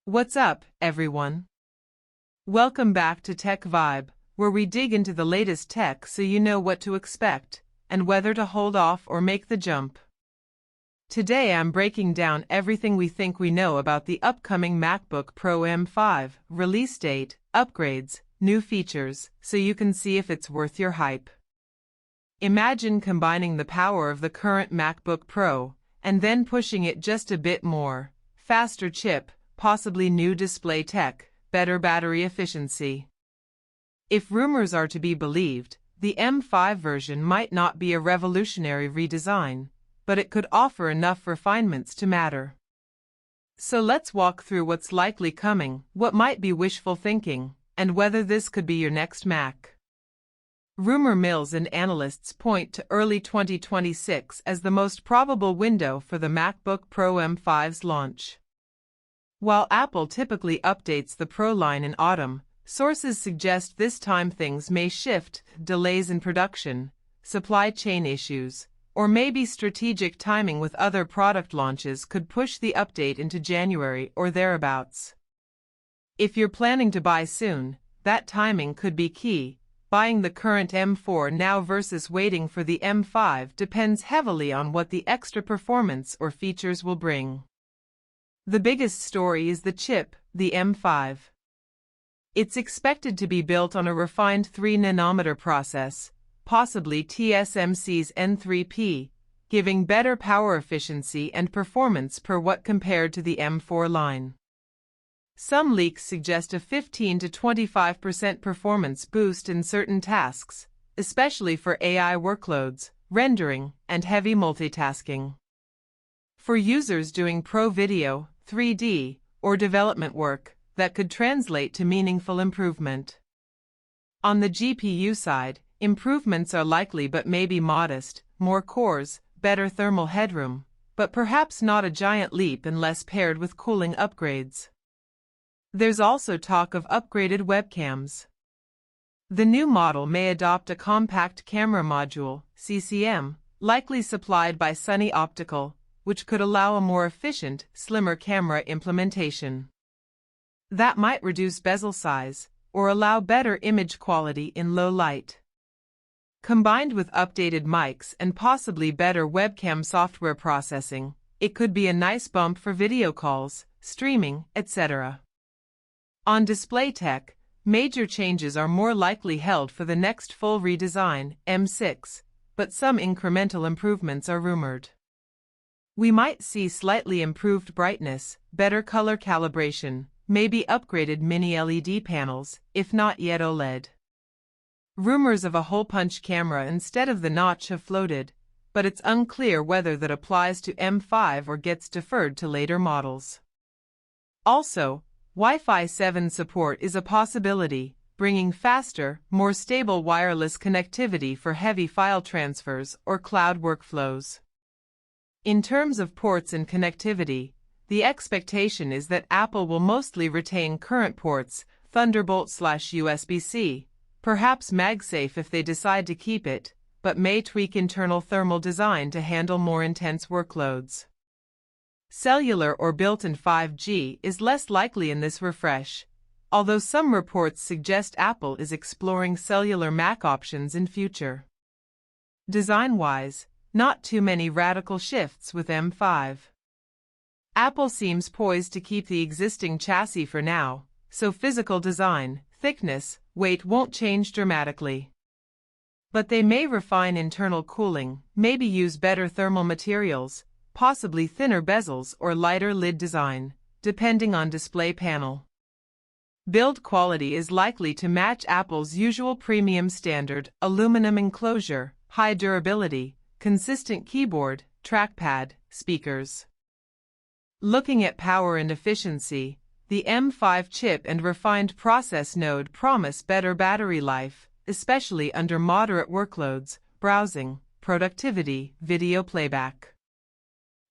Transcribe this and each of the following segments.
What's up, everyone? Welcome back to Tech Vibe, where we dig into the latest tech so you know what to expect and whether to hold off or make the jump. Today I'm breaking down everything we think we know about the upcoming MacBook Pro M5 release date, upgrades, new features, so you can see if it's worth your hype. Imagine combining the power of the current MacBook Pro and then pushing it just a bit more. Faster chip, possibly new display tech, better battery efficiency. If rumors are to be believed, the M5 version might not be a revolutionary redesign, but it could offer enough refinements to matter. So let's walk through what's likely coming, what might be wishful thinking, and whether this could be your next Mac. Rumor mills and analysts point to early 2026 as the most probable window for the MacBook Pro M5's launch. While Apple typically updates the Pro line in autumn, sources suggest this time things may shift. Delays in production, supply chain issues, or maybe strategic timing with other product launches could push the update into January or thereabouts. If you're planning to buy soon, that timing could be key. Buying the current M4 now versus waiting for the M5 depends heavily on what the extra performance or features will bring. The biggest story is the chip, the M5. It's expected to be built on a refined 3nm process, possibly TSMC's N3P, giving better power efficiency and performance per watt compared to the M4 line. Some leaks suggest a 15 to 25% performance boost in certain tasks, especially for AI workloads, rendering, and heavy multitasking. For users doing pro video, 3D, or development work, that could translate to meaningful improvement. On the GPU side, improvements are likely but maybe modest, more cores, better thermal headroom, but perhaps not a giant leap unless paired with cooling upgrades. There's also talk of upgraded webcams. The new model may adopt a compact camera module, CCM, likely supplied by Sunny Optical, which could allow a more efficient, slimmer camera implementation. That might reduce bezel size, or allow better image quality in low light. Combined with updated mics and possibly better webcam software processing, it could be a nice bump for video calls, streaming, etc. On display tech, major changes are more likely held for the next full redesign, M6, but some incremental improvements are rumored. We might see slightly improved brightness, better color calibration, maybe upgraded mini LED panels, if not yet OLED. Rumors of a hole-punch camera instead of the notch have floated, but it's unclear whether that applies to M5 or gets deferred to later models. Also, Wi-Fi 7 support is a possibility, bringing faster, more stable wireless connectivity for heavy file transfers or cloud workflows. In terms of ports and connectivity, the expectation is that Apple will mostly retain current ports, Thunderbolt/USB-C, perhaps MagSafe if they decide to keep it, but may tweak internal thermal design to handle more intense workloads. Cellular or built-in 5G is less likely in this refresh, although some reports suggest Apple is exploring cellular Mac options in future. Design-wise, not too many radical shifts with M5. Apple seems poised to keep the existing chassis for now, so physical design, thickness, weight won't change dramatically. But they may refine internal cooling, maybe use better thermal materials, possibly thinner bezels or lighter lid design, depending on display panel. Build quality is likely to match Apple's usual premium standard: aluminum enclosure, high durability, consistent keyboard, trackpad, speakers. Looking at power and efficiency, the M5 chip and refined process node promise better battery life, especially under moderate workloads, browsing, productivity, video playback.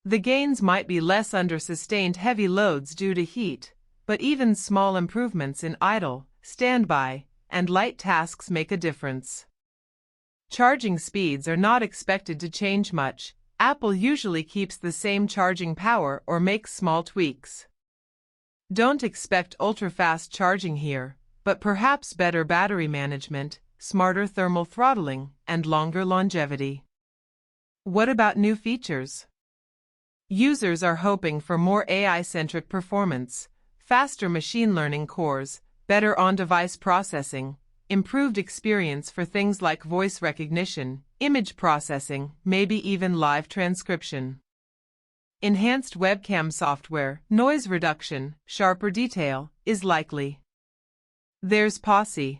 The gains might be less under sustained heavy loads due to heat, but even small improvements in idle, standby, and light tasks make a difference. Charging speeds are not expected to change much. Apple usually keeps the same charging power or makes small tweaks. Don't expect ultra-fast charging here, but perhaps better battery management, smarter thermal throttling, and longer longevity. What about new features? Users are hoping for more AI-centric performance, faster machine learning cores, better on-device processing, improved experience for things like voice recognition, image processing, maybe even live transcription. Enhanced webcam software, noise reduction, sharper detail, is likely. There's possibility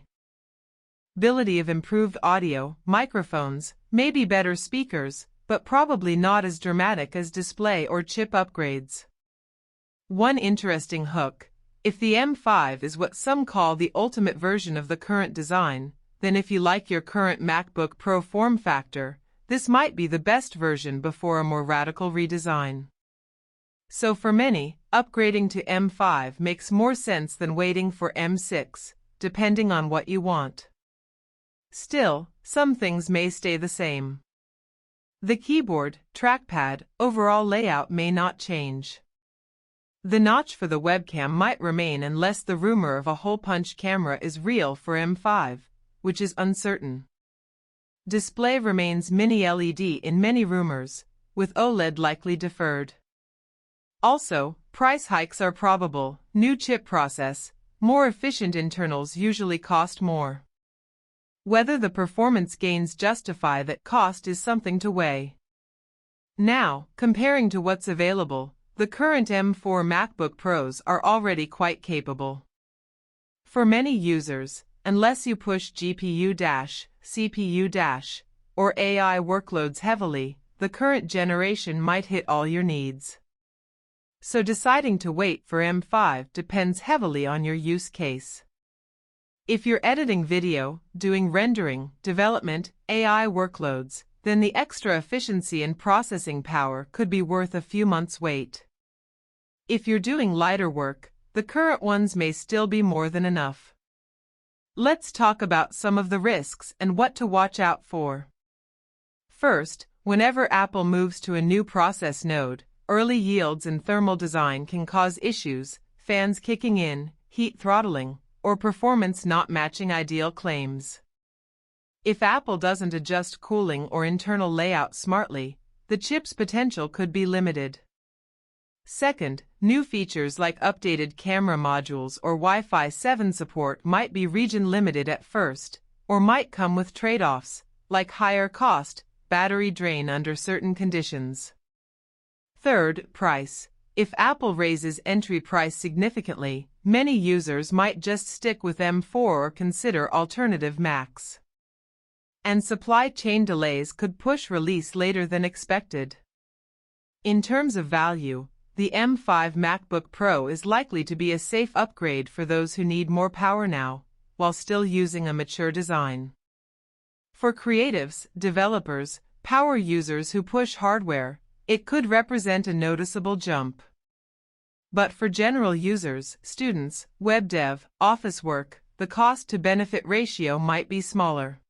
of improved audio, microphones, maybe better speakers, but probably not as dramatic as display or chip upgrades. One interesting hook: if the M5 is what some call the ultimate version of the current design, then if you like your current MacBook Pro form factor, this might be the best version before a more radical redesign. So for many, upgrading to M5 makes more sense than waiting for M6, depending on what you want. Still, some things may stay the same. The keyboard, trackpad, overall layout may not change. The notch for the webcam might remain unless the rumor of a hole-punch camera is real for M5, which is uncertain. Display remains Mini LED in many rumors, with OLED likely deferred. Also, price hikes are probable. New chip process, more efficient internals usually cost more. Whether the performance gains justify that cost is something to weigh. Now, comparing to what's available, the current M4 MacBook Pros are already quite capable. For many users, unless you push GPU-, CPU-, or AI workloads heavily, the current generation might hit all your needs. So deciding to wait for M5 depends heavily on your use case. If you're editing video, doing rendering, development, AI workloads, then the extra efficiency and processing power could be worth a few months' wait. If you're doing lighter work, the current ones may still be more than enough. Let's talk about some of the risks and what to watch out for. First, whenever Apple moves to a new process node, early yields and thermal design can cause issues, fans kicking in, heat throttling, or performance not matching ideal claims. If Apple doesn't adjust cooling or internal layout smartly, the chip's potential could be limited. Second, new features like updated camera modules or Wi-Fi 7 support might be region-limited at first, or might come with trade-offs, like higher cost, battery drain under certain conditions. Third, price. If Apple raises entry price significantly, many users might just stick with M4 or consider alternative Macs. And supply chain delays could push release later than expected. In terms of value, the M5 MacBook Pro is likely to be a safe upgrade for those who need more power now, while still using a mature design. For creatives, developers, power users who push hardware, it could represent a noticeable jump. But for general users, students, web dev, office work, the cost-to-benefit ratio might be smaller.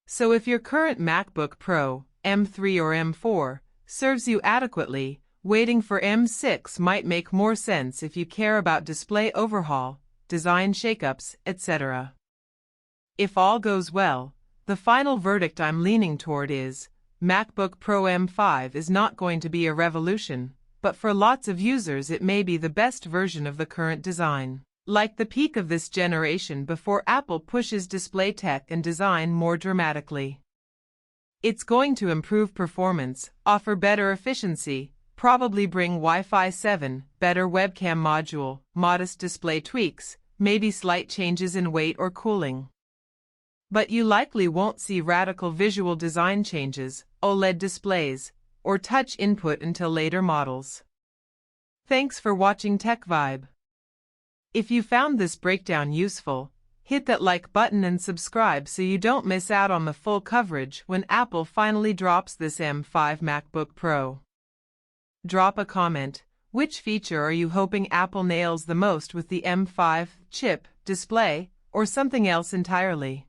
So if your current MacBook Pro, M3 or M4, serves you adequately, waiting for M6 might make more sense if you care about display overhaul, design shakeups, etc. If all goes well, the final verdict I'm leaning toward is, MacBook Pro M5 is not going to be a revolution, but for lots of users it may be the best version of the current design, like the peak of this generation before Apple pushes display tech and design more dramatically. It's going to improve performance, offer better efficiency, probably bring Wi-Fi 7, better webcam module, modest display tweaks, maybe slight changes in weight or cooling. But you likely won't see radical visual design changes, OLED displays, or touch input until later models. Thanks for watching Tech Vibe. If you found this breakdown useful, hit that like button and subscribe so you don't miss out on the full coverage when Apple finally drops this M5 MacBook Pro. Drop a comment. Which feature are you hoping Apple nails the most with the M5 chip, display, or something else entirely?